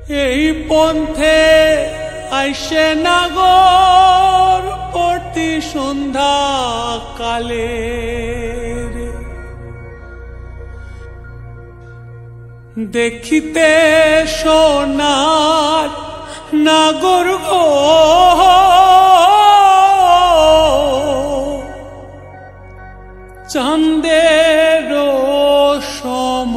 এই পন্থে আইসে নাগর প্রতি সন্ধ্যা কালে দেখিতে সোনার নাগর গো চাঁদের সমান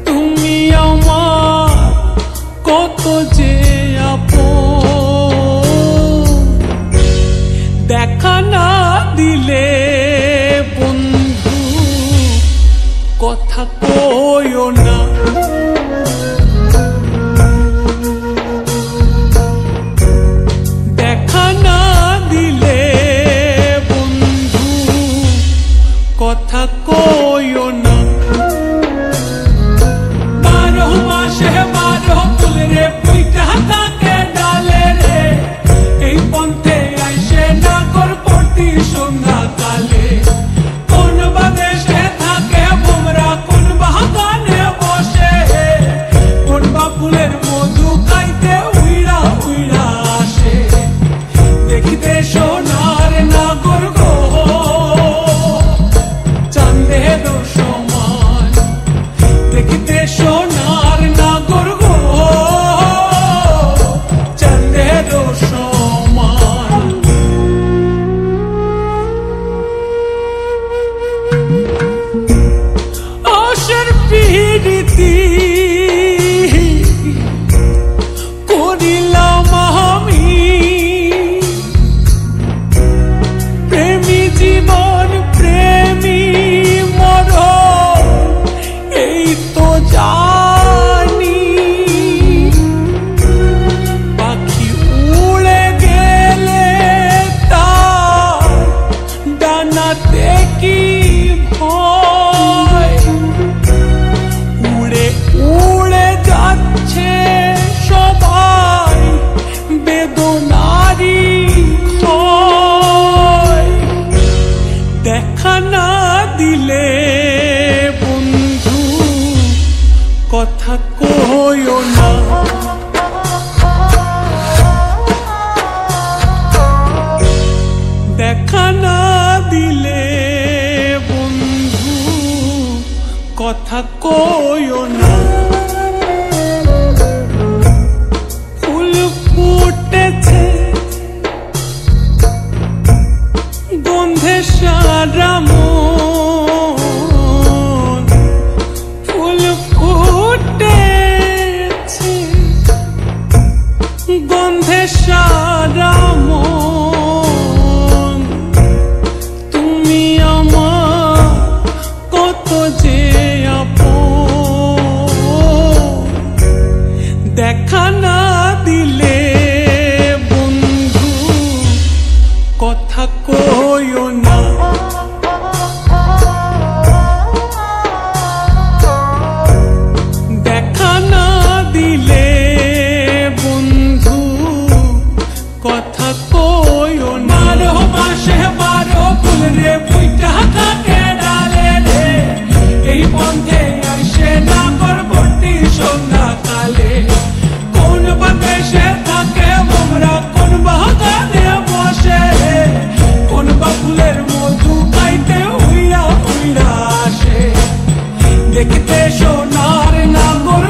তুমি আমার কত যে আপন দেখা না দিলে বন্ধু কথা কইও না দেখা না দিলে বন্ধু কথা কইও না 12 মাসে 12 ফুল রে পুইটা থাকে ডালে রে এই পন্থে আইসে নাগর প্রতি সন্ধ্যা কালে কোন বাদেশে থাকে ভোমরা কোন বাগানে বসে কোন বা ফুলের মধু খাইতে উইড়া উইড়া আসে দেখিতে সোনার নাগর গো চাঁদের সমান দেখিতে সোনার নাগর গো চাঁদের সমান আশার পিরিতি করিলাম আমি প্রেমী জীবন প্রেমী মরণ এই তো জানি পাখি উড়ে গেলে তার ডানাতে কি ভয় উড়ে উড়ে যাচ্ছে সবাই বেদনারি ক্ষয় দেখা না দিলে বন্ধু কথা কইও না দেখা না দিলে বন্ধু কথা কইও না ফুল ফুটেছে গন্ধে সারা মন ফুল ফুটেছে গন্ধে সারা মন তুমি আমার কত যে আপন দেখা না দিলে বন্ধু কথা কইও না দেখা না দিলে বন্ধু কথা কইও না 12 মাসে 12 ফুল রে পুইটা থাকে ডালে রে এই পন্থে আইসে নাগর প্রতি সন্ধ্যা কালে কোন বাদেশে থাকে ভোমরা কোন বাগানে বসে কোন বা ফুলের মধু খাইতে উইড়া উইড়া আসে দেখিতে সোনার নাগর